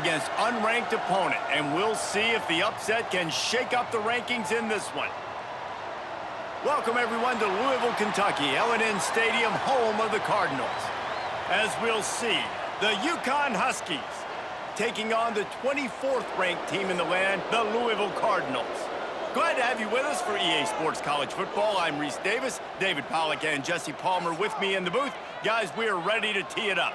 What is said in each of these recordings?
against unranked opponent, and we'll see if the upset can shake up the rankings in this one. Welcome, everyone, to Louisville, Kentucky, L&N Stadium, home of the Cardinals. As we'll see, the Uconn Huskies taking on the 24th ranked team in the land, the Louisville Cardinals. Glad to have you with us for EA Sports College Football. I'm Reese Davis, David Pollack and Jesse Palmer with me in the booth. Guys, we are ready to tee it up.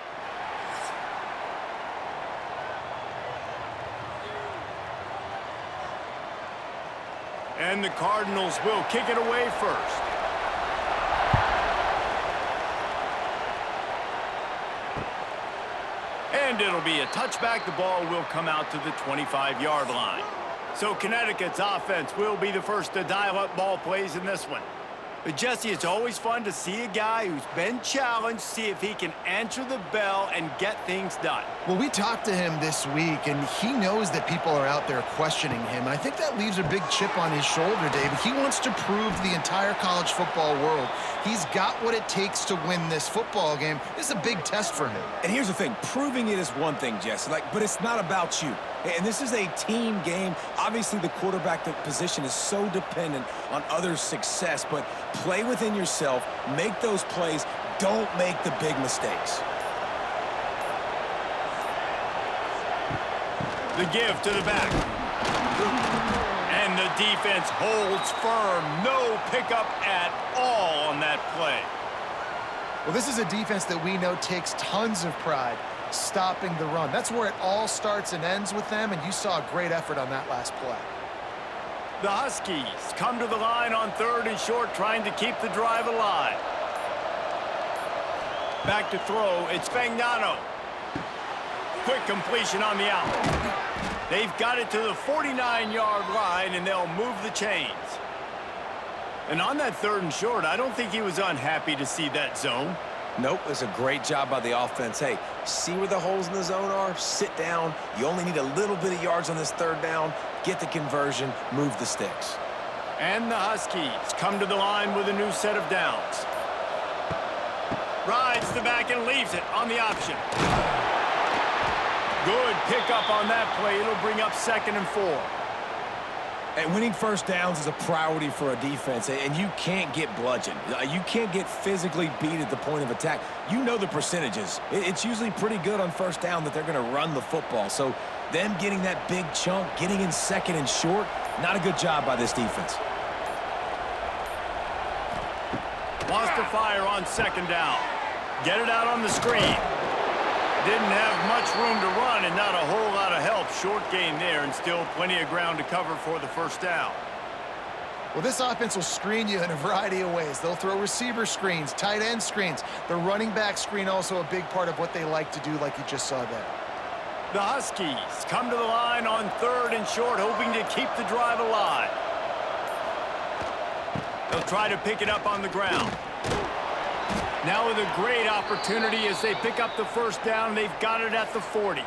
And the Cardinals will kick it away first. And it'll be a touchback. The ball will come out to the 25-yard line. So Connecticut's offense will be the first to dial up ball plays in this one. But Jesse, it's always fun to see a guy who's been challenged, see if he can answer the bell and get things done. Well, we talked to him this week, and he knows that people are out there questioning him. And I think that leaves a big chip on his shoulder, David. He wants to prove to the entire college football world he's got what it takes to win this football game. This is a big test for him. And here's the thing. Proving it is one thing, Jesse, but it's not about you. And this is a team game. Obviously, the quarterback position is so dependent on others' success, but play within yourself, make those plays, don't make the big mistakes. The give to the back. And the defense holds firm. No pickup at all on that play. Well, this is a defense that we know takes tons of pride stopping the run. That's where it all starts and ends with them, and you saw a great effort on that last play. The Huskies come to the line on 3rd and short, trying to keep the drive alive. Back to throw, it's Fagnano. Quick completion on the out. They've got it to the 49-yard line, and they'll move the chains. And on that 3rd and short, I don't think he was unhappy to see that zone. Nope, it's a great job by the offense. Hey, see where the holes in the zone are? Sit down. You only need a little bit of yards on this 3rd down. Get the conversion, move the sticks. And the Huskies come to the line with a new set of downs. Rides the back and leaves it on the option. Good pickup on that play. It'll bring up 2nd and 4. And winning first downs is a priority for a defense, and you can't get bludgeoned. You can't get physically beat at the point of attack. You know the percentages. It's usually pretty good on first down that they're going to run the football. So them getting that big chunk, getting in 2nd and short, not a good job by this defense. Wants to fire on 2nd down. Get it out on the screen. Didn't have much room to run and not a whole lot of help. Short gain there and still plenty of ground to cover for the first down. Well, this offense will screen you in a variety of ways. They'll throw receiver screens, tight end screens. The running back screen also a big part of what they like to do, like you just saw there. The Huskies come to the line on 3rd and short, hoping to keep the drive alive. They'll try to pick it up on the ground. Now with a great opportunity as they pick up the first down. They've got it at the 40.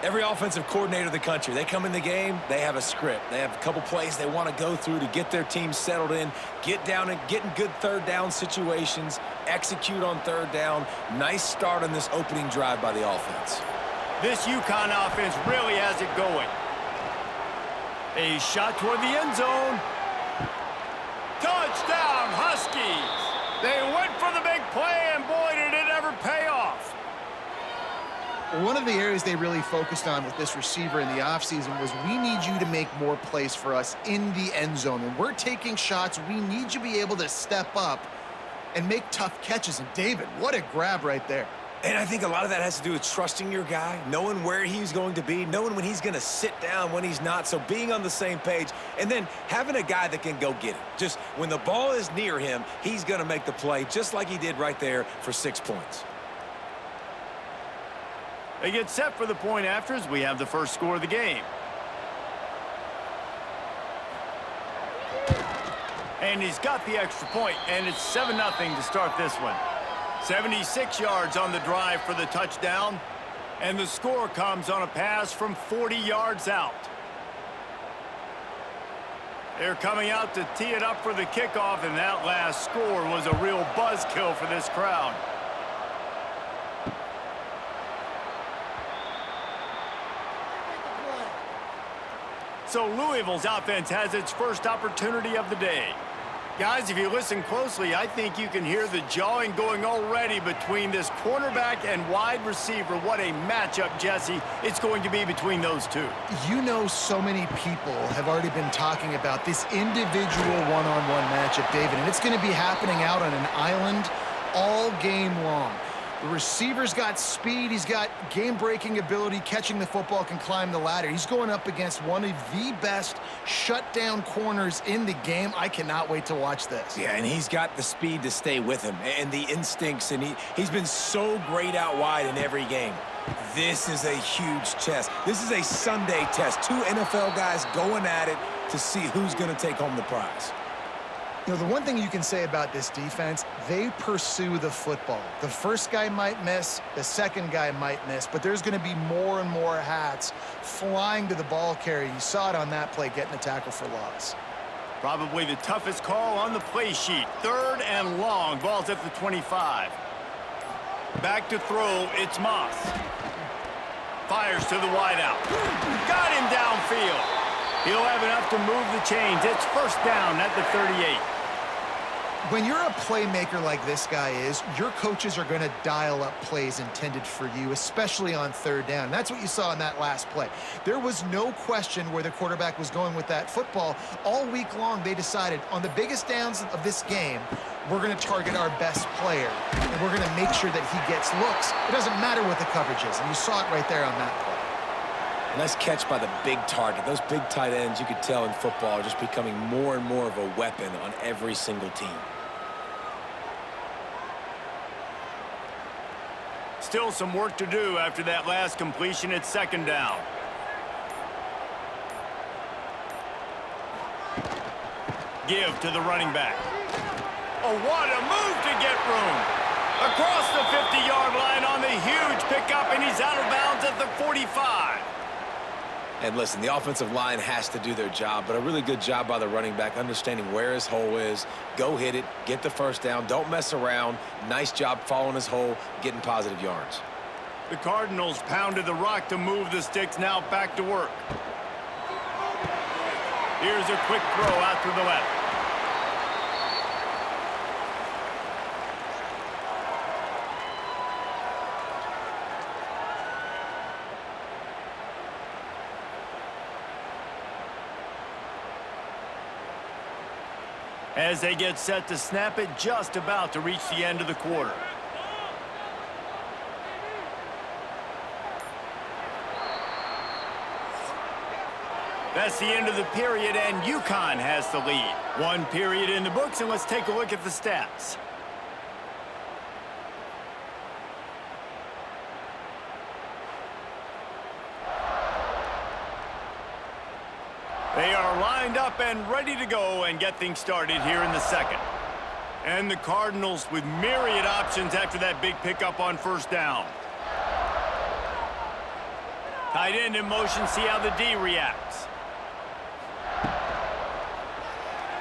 Every offensive coordinator in the country, they come in the game, they have a script. They have a couple plays they want to go through to get their team settled in, get down and get in good 3rd down situations, execute on 3rd down. Nice start on this opening drive by the offense. This Uconn offense really has it going. A shot toward the end zone. Touchdown, Huskies! They went for the big play, and boy, did it ever pay off. One of the areas they really focused on with this receiver in the offseason was we need you to make more plays for us in the end zone. When we're taking shots, we need you to be able to step up and make tough catches. And David, what a grab right there. And I think a lot of that has to do with trusting your guy, knowing where he's going to be, knowing when he's going to sit down, when he's not, so being on the same page, and then having a guy that can go get it. Just when the ball is near him, he's going to make the play, just like he did right there for 6 points. They get set for the point after as we have the first score of the game. And he's got the extra point, and it's 7-0 to start this one. 76 yards on the drive for the touchdown, and the score comes on a pass from 40 yards out. They're coming out to tee it up for the kickoff, and that last score was a real buzzkill for this crowd. So Louisville's offense has its first opportunity of the day. Guys, if you listen closely, I think you can hear the jawing going already between this cornerback and wide receiver. What a matchup, Jesse, it's going to be between those two. You know, so many people have already been talking about this individual one-on-one matchup, David, and it's going to be happening out on an island all game long. The receiver's got speed, he's got game-breaking ability, catching the football, can climb the ladder. He's going up against one of the best shutdown corners in the game. I cannot wait to watch this. Yeah, and he's got the speed to stay with him and the instincts, and he's been so great out wide in every game. This is a huge test. This is a Sunday test. Two NFL guys going at it to see who's going to take home the prize. You know, the one thing you can say about this defense, they pursue the football. The first guy might miss, the second guy might miss, but there's going to be more and more hats flying to the ball carrier. You saw it on that play, getting the tackle for loss. Probably the toughest call on the play sheet. 3rd and long. Ball's at the 25. Back to throw, it's Moss. Fires to the wideout. Got him downfield. He'll have enough to move the chains. It's first down at the 38. When you're a playmaker like this guy is, your coaches are going to dial up plays intended for you, especially on 3rd down. That's what you saw in that last play. There was no question where the quarterback was going with that football. All week long, they decided on the biggest downs of this game, we're going to target our best player, and we're going to make sure that he gets looks. It doesn't matter what the coverage is, and you saw it right there on that play. Nice catch by the big target. Those big tight ends, you could tell in football, are just becoming more and more of a weapon on every single team. Still some work to do after that last completion. It's 2nd down. Give to the running back. Oh, what a move to get room. Across the 50-yard line on the huge pickup, and he's out of bounds at the 45. And listen, the offensive line has to do their job, but a really good job by the running back, understanding where his hole is. Go hit it, get the first down, don't mess around. Nice job following his hole, getting positive yards. The Cardinals pounded the rock to move the sticks, now back to work. Here's a quick throw out to the left. As they get set to snap it, just about to reach the end of the quarter. That's the end of the period, and Uconn has the lead. 1 period in the books, and let's take a look at the stats. They are lined up and ready to go and get things started here in the 2nd. And the Cardinals with myriad options after that big pickup on 1st down. Tight end in motion, see how the D reacts.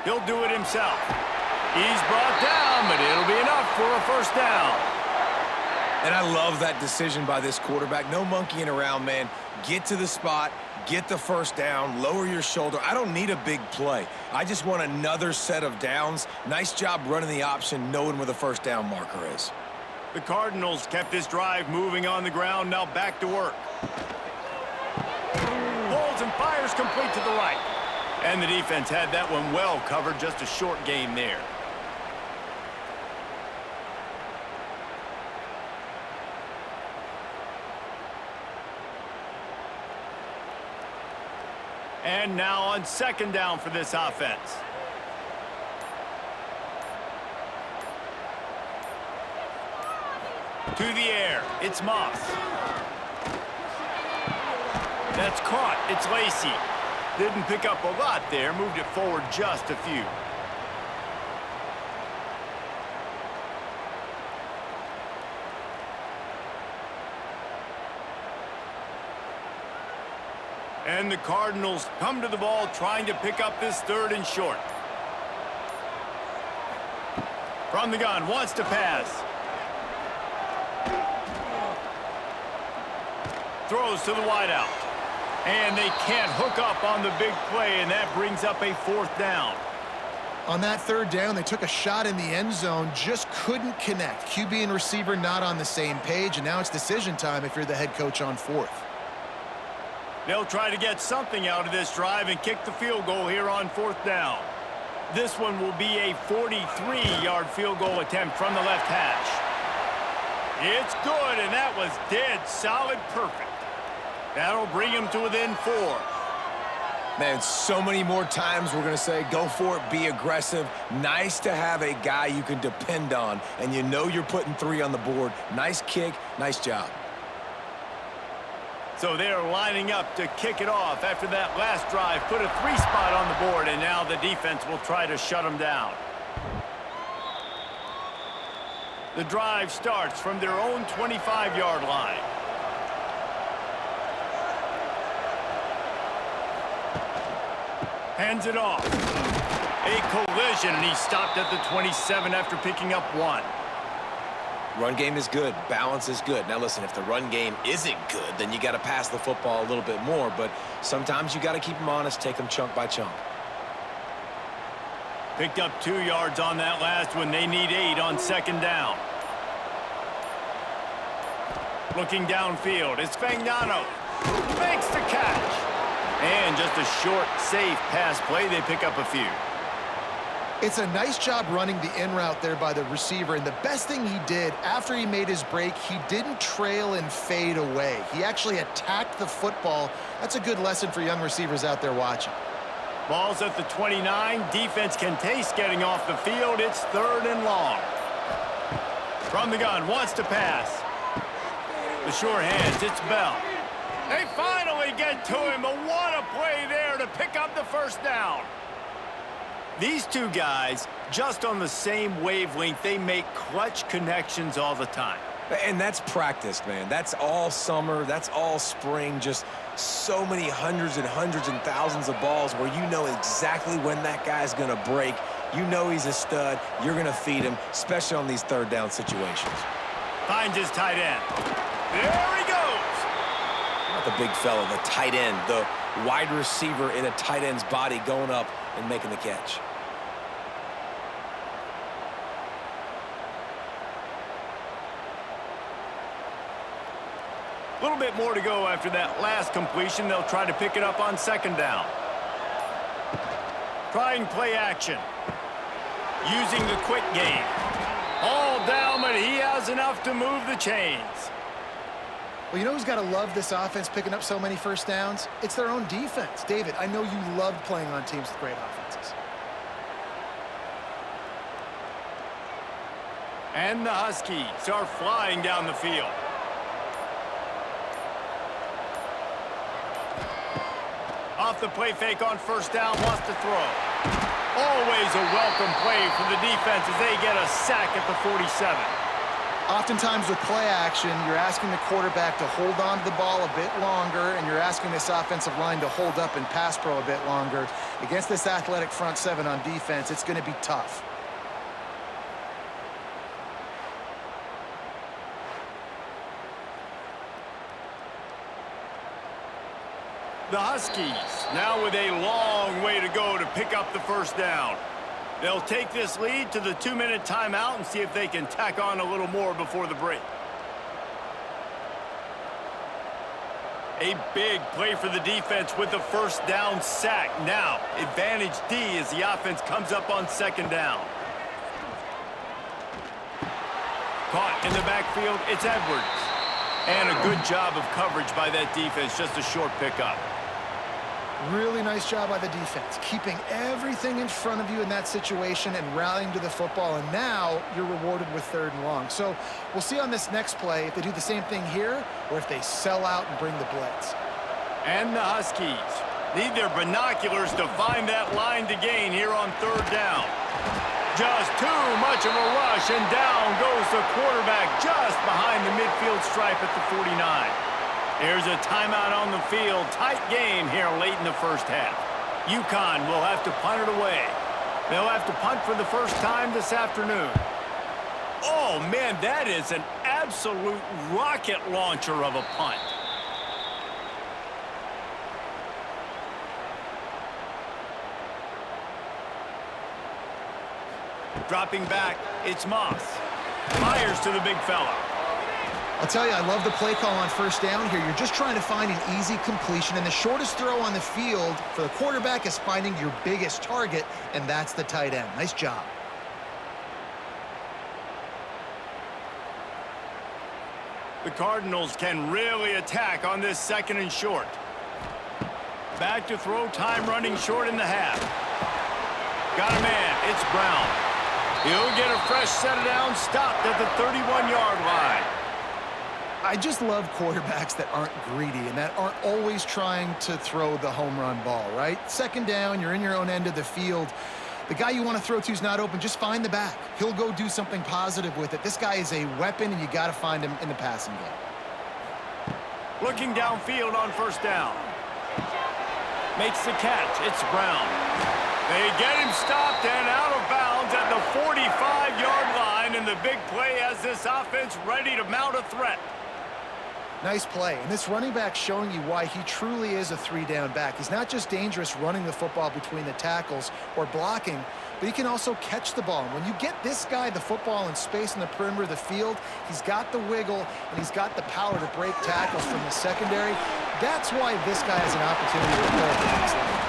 He'll do it himself. He's brought down, but it'll be enough for a 1st down. And I love that decision by this quarterback. No monkeying around, man. Get to the spot, get the 1st down, lower your shoulder. I don't need a big play. I just want another set of downs. Nice job running the option, knowing where the 1st down marker is. The Cardinals kept this drive moving on the ground, now back to work. Pulls and fires complete to the right. And the defense had that one well covered, just a short gain there. And now on 2nd down for this offense. To the air, it's Moss. That's caught, it's Lacey. Didn't pick up a lot there, moved it forward just a few. And the Cardinals come to the ball trying to pick up this 3rd and short. From the gun, wants to pass. Throws to the wideout. And they can't hook up on the big play, and that brings up a 4th down. On that 3rd down, they took a shot in the end zone, just couldn't connect. QB and receiver not on the same page, and now it's decision time if you're the head coach on 4th. They'll try to get something out of this drive and kick the field goal here on 4th down. This one will be a 43-yard field goal attempt from the left hash. It's good, and that was dead solid perfect. That'll bring him to within 4. Man, so many more times we're going to say, go for it, be aggressive. Nice to have a guy you can depend on, and you know you're putting 3 on the board. Nice kick, nice job. So they're lining up to kick it off after that last drive. Put a 3 spot on the board, and now the defense will try to shut them down. The drive starts from their own 25-yard line. Hands it off. A collision, and he stopped at the 27 after picking up 1. Run game is good. Balance is good. Now, listen, if the run game isn't good, then you got to pass the football a little bit more. But sometimes you got to keep them honest, take them chunk by chunk. Picked up 2 yards on that last one. They need 8 on 2nd down. Looking downfield, it's Fagnano. Makes the catch. And just a short, safe pass play. They pick up a few. It's a nice job running the in route there by the receiver, and the best thing he did after he made his break, he didn't trail and fade away. He actually attacked the football. That's a good lesson for young receivers out there watching. Ball's at the 29. Defense can taste getting off the field. It's 3rd and long. From the gun, wants to pass. The sure hands, it's Bell. They finally get to him, but what a play there to pick up the 1st down. These two guys, just on the same wavelength, they make clutch connections all the time. And that's practice, man. That's all summer. That's all spring. Just so many hundreds and thousands of balls where you know exactly when that guy's going to break. You know he's a stud. You're going to feed him, especially on these 3rd down situations. Finds his tight end. There he goes. Not the big fella, the tight end, the wide receiver in a tight end's body going up and making the catch. A little bit more to go after that last completion. They'll try to pick it up on 2nd down. Trying play action. Using the quick game. All down, but he has enough to move the chains. Well, you know who's got to love this offense picking up so many 1st downs? It's their own defense. David, I know you loved playing on teams with great offenses. And the Huskies are flying down the field. Off the play fake on 1st down, wants to throw. Always a welcome play for the defense as they get a sack at the 47. Oftentimes with play action, you're asking the quarterback to hold on to the ball a bit longer, and you're asking this offensive line to hold up and pass pro a bit longer. Against this athletic front 7 on defense, it's going to be tough. The Huskies now with a long way to go to pick up the 1st down. They'll take this lead to the 2-minute timeout and see if they can tack on a little more before the break. A big play for the defense with the 1st down sack. Now, advantage D as the offense comes up on 2nd down. Caught in the backfield, it's Edwards. And a good job of coverage by that defense, just a short pickup. Really nice job by the defense, keeping everything in front of you in that situation and rallying to the football, and now you're rewarded with 3rd and long. So we'll see on this next play if they do the same thing here or if they sell out and bring the blitz. And the Huskies need their binoculars to find that line to gain here on 3rd down. Just too much of a rush, and down goes the quarterback just behind the midfield stripe at the 49. There's a timeout on the field. Tight game here late in the 1st half. Uconn will have to punt it away. They'll have to punt for the 1st time this afternoon. Oh, man, that is an absolute rocket launcher of a punt. Dropping back, it's Moss. Fires to the big fella. I'll tell you, I love the play call on first down here. You're just trying to find an easy completion, and the shortest throw on the field for the quarterback is finding your biggest target, and that's the tight end. Nice job. The Cardinals can really attack on this 2nd and short. Back to throw, time running short in the half. Got a man, it's Brown. He'll get a fresh set down, stopped at the 31-yard line. I just love quarterbacks that aren't greedy and that aren't always trying to throw the home run ball, right? 2nd down, you're in your own end of the field. The guy you want to throw to is not open. Just find the back. He'll go do something positive with it. This guy is a weapon, and you got to find him in the passing game. Looking downfield on first down. Makes the catch. It's Brown. They get him stopped and out of bounds at the 45-yard line, and the big play has this offense ready to mount a threat. Nice play. And this running back showing you why he truly is a 3-down back. He's not just dangerous running the football between the tackles or blocking, but he can also catch the ball. And when you get this guy the football in space in the perimeter of the field, he's got the wiggle and he's got the power to break tackles from the secondary. That's why this guy has an opportunity to play at the next level.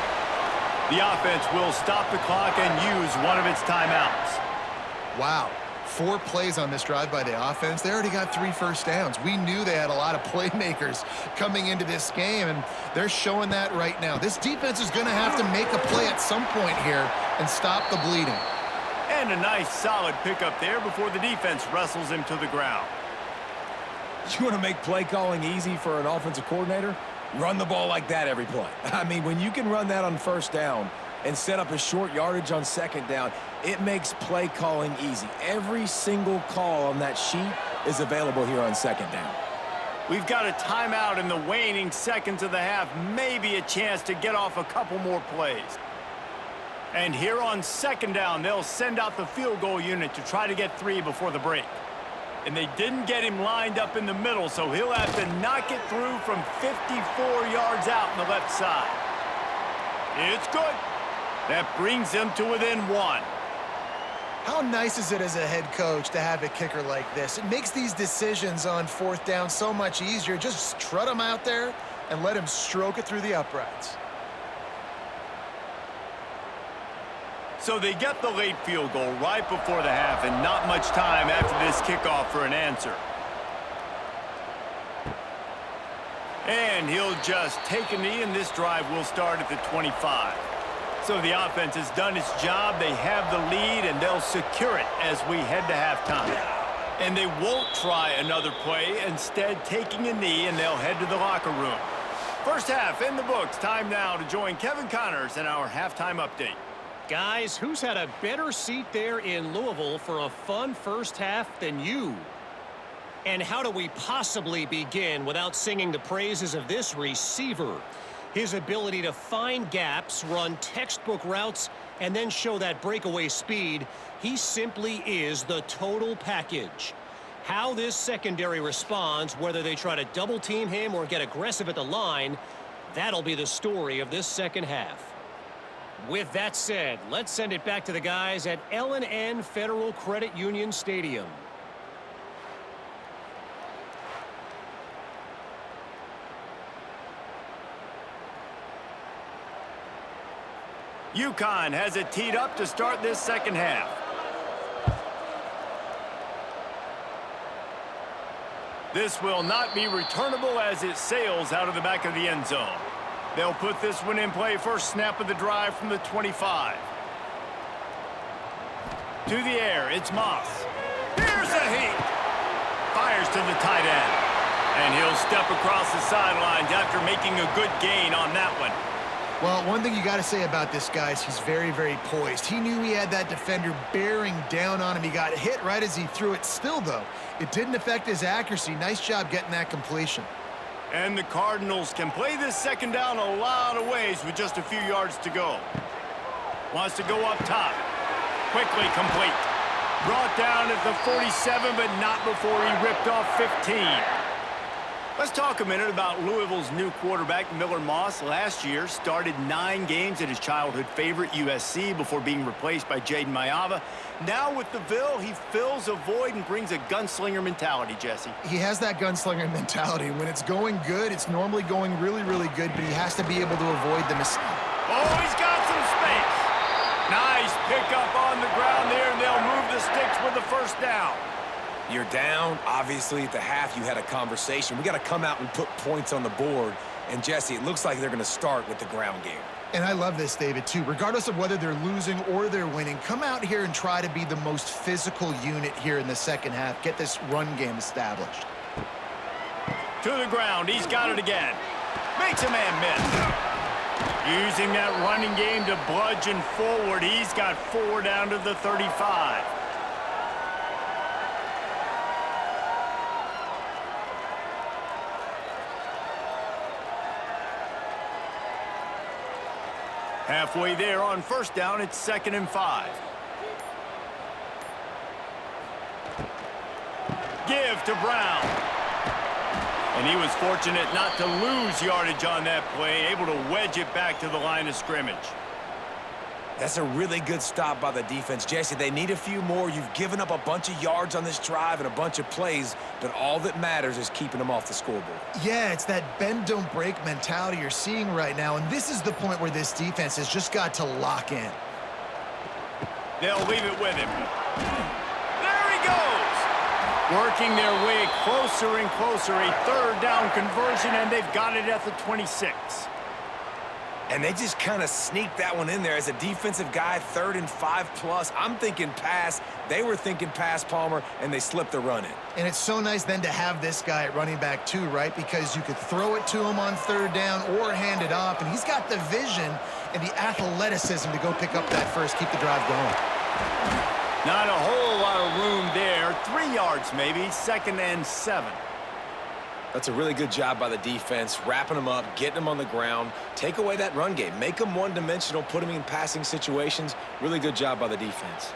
The offense will stop the clock and use one of its timeouts. Wow. 4 plays on this drive by the offense. They already got 3 first downs. We knew they had a lot of playmakers coming into this game, and they're showing that right now. This defense is going to have to make a play at some point here and stop the bleeding. And a nice solid pickup there before the defense wrestles him to the ground. You want to make play calling easy for an offensive coordinator? Run the ball like that every play. I mean, when you can run that on first down and set up a short yardage on 2nd down, it makes play calling easy. Every single call on that sheet is available here on 2nd down. We've got a timeout in the waning seconds of the half, maybe a chance to get off a couple more plays. And here on 2nd down, they'll send out the field goal unit to try to get 3 before the break. And they didn't get him lined up in the middle, so he'll have to knock it through from 54 yards out on the left side. It's good. That brings them to within 1. How nice is it as a head coach to have a kicker like this? It makes these decisions on 4th down so much easier. Just trot him out there and let him stroke it through the uprights. So they get the late field goal right before the half, and not much time after this kickoff for an answer. And he'll just take a knee, and this drive will start at the 25. So the offense has done its job. They have the lead, and they'll secure it as we head to halftime. And they won't try another play, instead taking a knee, and they'll head to the locker room. First half in the books. Time now to join Kevin Connors in our halftime update. Guys, who's had a better seat there in Louisville for a fun first half than you? And how do we possibly begin without singing the praises of this receiver? His ability to find gaps, run textbook routes, and then show that breakaway speed. He simply is the total package. How this secondary responds, whether they try to double team him or get aggressive at the line, that'll be the story of this second half. With that said, let's send it back to the guys at L&N Federal Credit Union Stadium. Uconn has it teed up to start this second half. This will not be returnable as it sails out of the back of the end zone. They'll put this one in play first snap of the drive from the 25. To the air, it's Moss. Here's a heat. Fires to the tight end. And he'll step across the sidelines after making a good gain on that one. Well, one thing you got to say about this guy is he's very, very poised. He knew he had that defender bearing down on him. He got hit right as he threw it. Still, though, it didn't affect his accuracy. Nice job getting that completion. And the Cardinals can play this second down a lot of ways with just a few yards to go. Wants to go up top. Quickly complete. Brought down at the 47, but not before he ripped off 15. Let's talk a minute about Louisville's new quarterback, Miller Moss. Last year, started 9 games at his childhood favorite, USC, before being replaced by Jaden Mayava. Now with the Ville, he fills a void and brings a gunslinger mentality, Jesse. He has that gunslinger mentality. When it's going good, it's normally going really, really good, but he has to be able to avoid the mistake. Oh, he's got some space. Nice pickup on the ground there, and they'll move the sticks with the first down. You're down. Obviously, at the half, you had a conversation. We got to come out and put points on the board. And, Jesse, it looks like they're going to start with the ground game. And I love this, David, too. Regardless of whether they're losing or they're winning, come out here and try to be the most physical unit here in the second half. Get this run game established. To the ground. He's got it again. Makes a man miss. Using that running game to bludgeon forward. He's got 4 down to the 35. Halfway there on first down, it's 2nd and 5. Give to Brown. And he was fortunate not to lose yardage on that play, able to wedge it back to the line of scrimmage. That's a really good stop by the defense. Jesse, they need a few more. You've given up a bunch of yards on this drive and a bunch of plays, but all that matters is keeping them off the scoreboard. Yeah, it's that bend, don't break mentality you're seeing right now, and this is the point where this defense has just got to lock in. They'll leave it with him. There he goes! Working their way closer and closer, a 3rd down conversion, and they've got it at the 26. And they just kind of sneaked that one in there. As a defensive guy, 3rd and 5+. I'm thinking pass. They were thinking pass, Palmer, and they slipped the run in. And it's so nice then to have this guy at running back too, right? Because you could throw it to him on 3rd down or hand it off, and he's got the vision and the athleticism to go pick up that first, keep the drive going. Not a whole lot of room there. 3 yards maybe, 2nd and 7. That's a really good job by the defense, wrapping them up, getting them on the ground. Take away that run game. Make them one-dimensional, put them in passing situations. Really good job by the defense.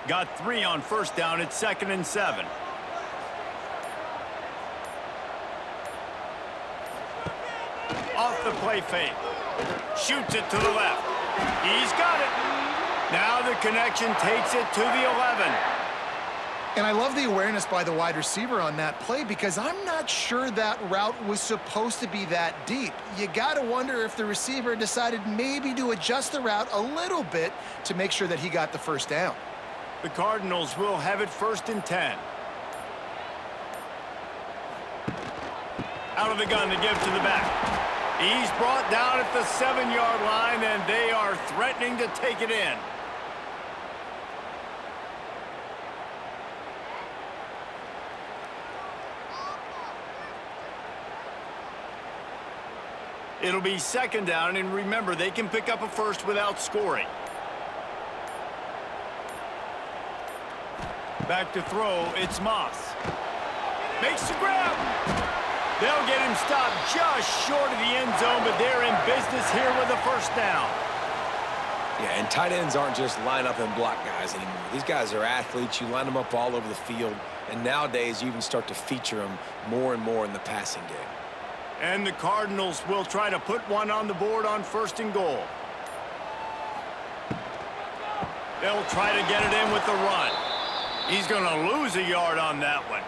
Got 3 on first down. It's 2nd and 7. Off the play fake. Shoots it to the left. He's got it. Now the connection takes it to the 11. And I love the awareness by the wide receiver on that play because I'm not sure that route was supposed to be that deep. You got to wonder if the receiver decided maybe to adjust the route a little bit to make sure that he got the first down. The Cardinals will have it 1st and 10. Out of the gun to give to the back. He's brought down at the 7-yard line, and they are threatening to take it in. It'll be 2nd down, and remember, they can pick up a first without scoring. Back to throw, it's Moss. Makes the grab. They'll get him stopped just short of the end zone, but they're in business here with a first down. Yeah, and tight ends aren't just line up and block guys anymore. These guys are athletes. You line them up all over the field, and nowadays you even start to feature them more and more in the passing game. And the Cardinals will try to put one on the board on 1st and goal. They'll try to get it in with the run. He's going to lose a yard on that one.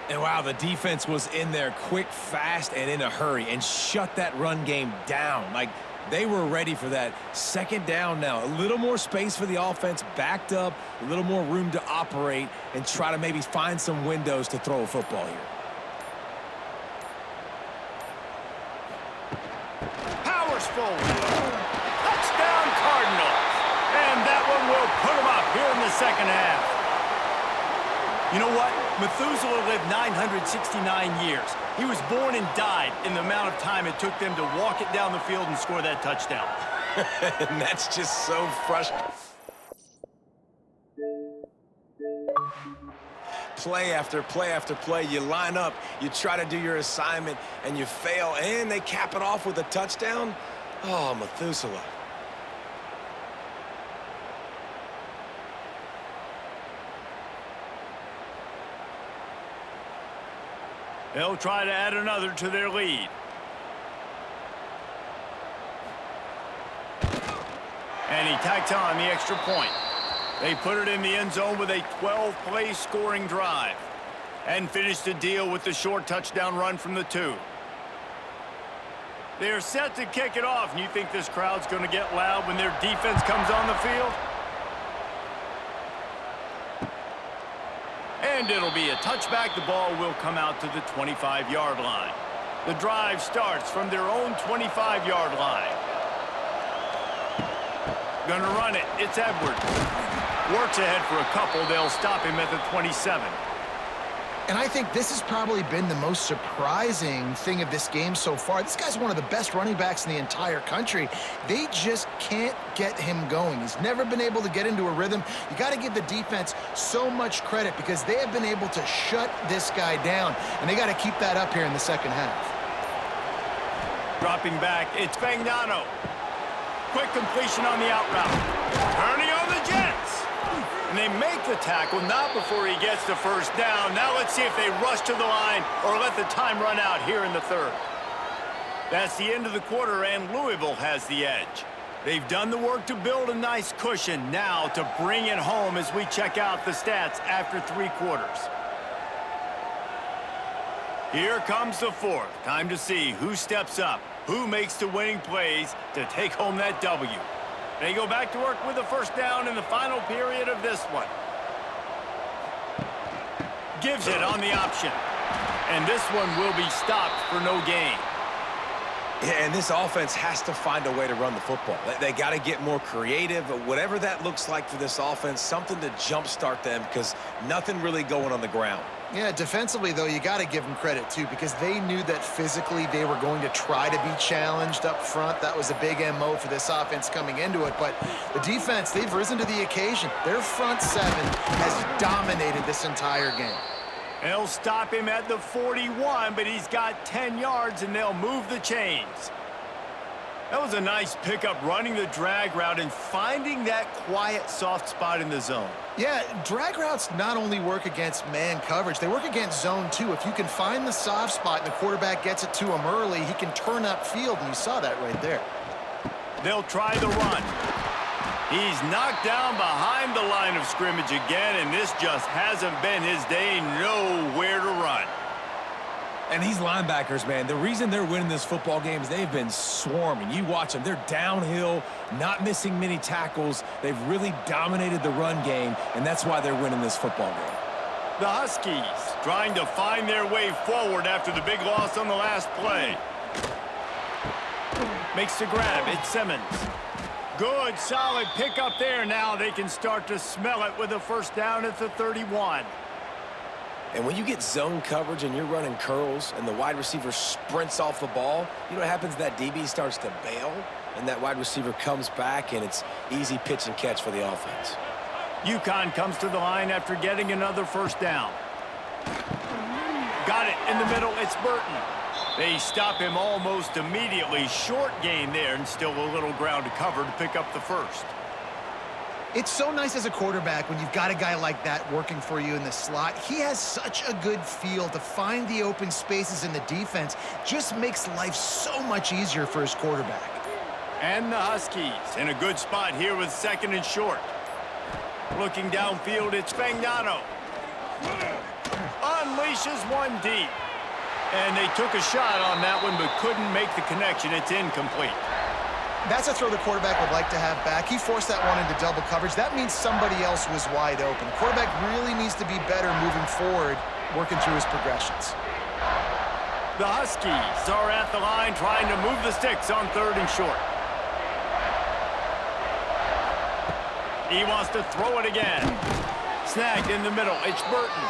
And wow, the defense was in there quick, fast, and in a hurry and shut that run game down. Like, they were ready for that. 2nd down now. A little more space for the offense, backed up, a little more room to operate and try to maybe find some windows to throw a football here. Forward. Touchdown Cardinals. And that one will put them up here in the 2nd half. You know what? Methuselah lived 969 years. He was born and died in the amount of time it took them to walk it down the field and score that touchdown. And that's just so frustrating. Play after play after play, you line up, you try to do your assignment, and you fail, and they cap it off with a touchdown. Oh, Methuselah. They'll try to add another to their lead. And he tacks on the extra point. They put it in the end zone with a 12-play scoring drive and finished the deal with the short touchdown run from the 2. They're set to kick it off, and you think this crowd's going to get loud when their defense comes on the field? And it'll be a touchback. The ball will come out to the 25-yard line. The drive starts from their own 25-yard line. Gonna run it. It's Edwards. Works ahead for a couple. They'll stop him at the 27. And I think this has probably been the most surprising thing of this game so far. This guy's one of the best running backs in the entire country. They just can't get him going. He's never been able to get into a rhythm. You got to give the defense so much credit because they have been able to shut this guy down, and they got to keep that up here in the second half. Dropping back, it's Fagnano. Quick completion on the out route. Turning on the Jets. And they make the tackle, not before he gets the first down. Now let's see if they rush to the line or let the time run out here in the third. That's the end of the quarter, and Louisville has the edge. They've done the work to build a nice cushion. Now to bring it home as we check out the stats after 3 quarters. Here comes the fourth. Time to see who steps up, who makes the winning plays to take home that W. They go back to work with the first down in the final period of this one. Gives it on the option. And this one will be stopped for no gain. Yeah, and this offense has to find a way to run the football. They got to get more creative, whatever that looks like for this offense, something to jumpstart them because nothing really going on the ground. Yeah, defensively, though, you got to give them credit, too, because they knew that physically they were going to try to be challenged up front. That was a big MO for this offense coming into it. But the defense, they've risen to the occasion. Their front seven has dominated this entire game. They'll stop him at the 41, but he's got 10 yards, and they'll move the chains. That was a nice pickup, running the drag route and finding that quiet, soft spot in the zone. Yeah, drag routes not only work against man coverage, they work against zone, too. If you can find the soft spot and the quarterback gets it to him early, he can turn upfield, and you saw that right there. They'll try the run. He's knocked down behind the line of scrimmage again, and this just hasn't been his day. Nowhere to run. And these linebackers, man, the reason they're winning this football game is they've been swarming. You watch them. They're downhill, not missing many tackles. They've really dominated the run game, and that's why they're winning this football game. The Huskies trying to find their way forward after the big loss on the last play. Makes the grab. It's Simmons. Good, solid pickup there. Now they can start to smell it with a first down at the 31. And when you get zone coverage and you're running curls and the wide receiver sprints off the ball, you know what happens? That DB starts to bail, and that wide receiver comes back, and it's easy pitch and catch for the offense. Uconn comes to the line after getting another first down. Got it in the middle. It's Burton. They stop him almost immediately. Short gain there, and still a little ground to cover to pick up the first. It's so nice as a quarterback when you've got a guy like that working for you in the slot. He has such a good feel to find the open spaces in the defense. Just makes life so much easier for his quarterback. And the Huskies in a good spot here with second and short. Looking downfield, it's Fagnano. Unleashes one deep. And they took a shot on that one but couldn't make the connection. It's incomplete. That's a throw the quarterback would like to have back. He forced that one into double coverage. That means somebody else was wide open. The quarterback really needs to be better moving forward, working through his progressions. The Huskies are at the line trying to move the sticks on third and short. He wants to throw it again. Snagged in the middle. It's Burton.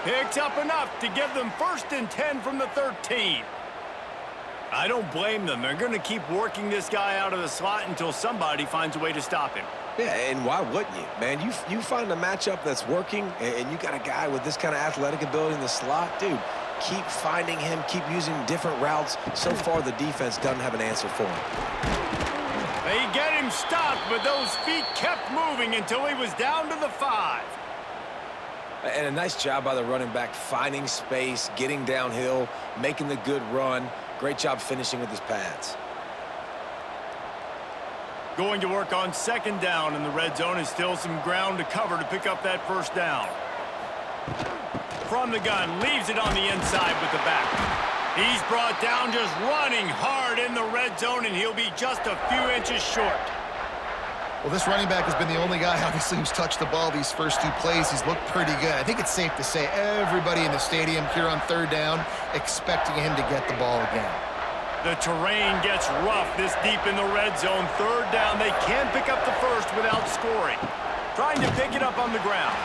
Picks up enough to give them first and 10 from the 13. I don't blame them. They're going to keep working this guy out of the slot until somebody finds a way to stop him. Yeah, and why wouldn't you? Man, you find a matchup that's working, and you got a guy with this kind of athletic ability in the slot, dude, keep finding him, keep using different routes. So far, the defense doesn't have an answer for him. They get him stopped, but those feet kept moving until he was down to the 5. And a nice job by the running back, finding space, getting downhill, making the good run. Great job finishing with his pads. Going to work on second down in the red zone, and still some ground to cover to pick up that first down. From the gun, leaves it on the inside with the back. He's brought down just running hard in the red zone, and he'll be just a few inches short. Well, this running back has been the only guy, obviously, who's touched the ball these first two plays. He's looked pretty good. I think it's safe to say everybody in the stadium here on third down expecting him to get the ball again. The terrain gets rough this deep in the red zone. Third down, they can't pick up the first without scoring. Trying to pick it up on the ground.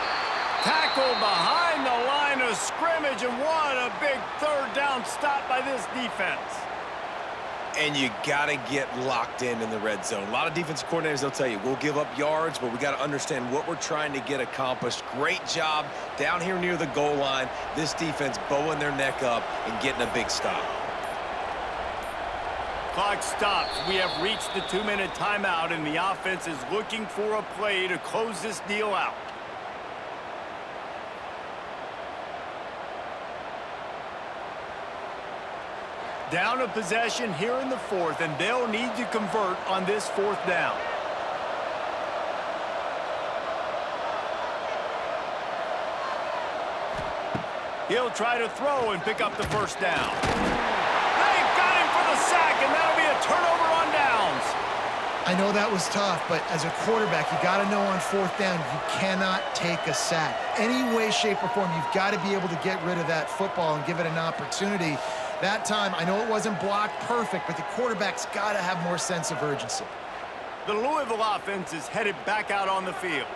Tackled behind the line of scrimmage, and what a big third down stop by this defense. And you got to get locked in the red zone. A lot of defensive coordinators, they'll tell you, we'll give up yards, but we got to understand what we're trying to get accomplished. Great job down here near the goal line. This defense bowing their neck up and getting a big stop. Clock stops. We have reached the 2-minute timeout, and the offense is looking for a play to close this deal out. Down a possession here in the fourth, and they'll need to convert on this fourth down. He'll try to throw and pick up the first down. They've got him for the sack, and that'll be a turnover on downs. I know that was tough, but as a quarterback, you got to know on fourth down, you cannot take a sack. Any way, shape, or form, you've got to be able to get rid of that football and give it an opportunity. That time, I know it wasn't blocked perfect, but the quarterback's got to have more sense of urgency. The Louisville offense is headed back out on the field.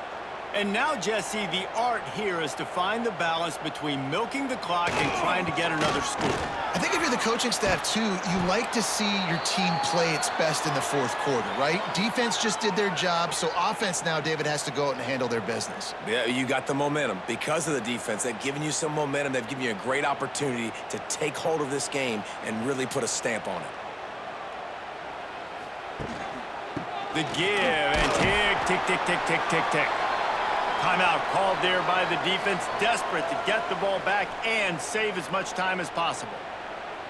And now, Jesse, the art here is to find the balance between milking the clock and trying to get another score. I think if you're the coaching staff, too, you like to see your team play its best in the fourth quarter, right? Defense just did their job, so offense now, David, has to go out and handle their business. Yeah, you got the momentum. Because of the defense, they've given you some momentum. They've given you a great opportunity to take hold of this game and really put a stamp on it. The give, and tick, tick, tick, tick, tick, tick, tick. Timeout called there by the defense, desperate to get the ball back and save as much time as possible.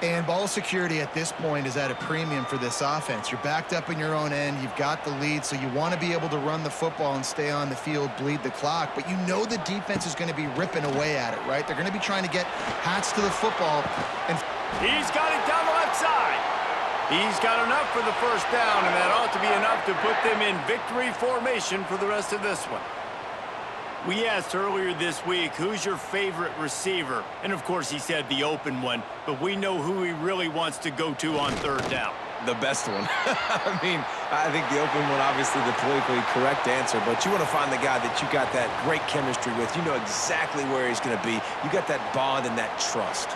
And ball security at this point is at a premium for this offense. You're backed up in your own end. You've got the lead, so you want to be able to run the football and stay on the field, bleed the clock. But you know the defense is going to be ripping away at it, right? They're going to be trying to get hats to the football. And he's got it down the left side. He's got enough for the first down, and that ought to be enough to put them in victory formation for the rest of this one. We asked earlier this week, who's your favorite receiver? And, of course, he said the open one, but we know who he really wants to go to on third down. The best one. I mean, I think the open one, obviously the politically correct answer, but you want to find the guy that you got that great chemistry with. You know exactly where he's going to be. You got that bond and that trust.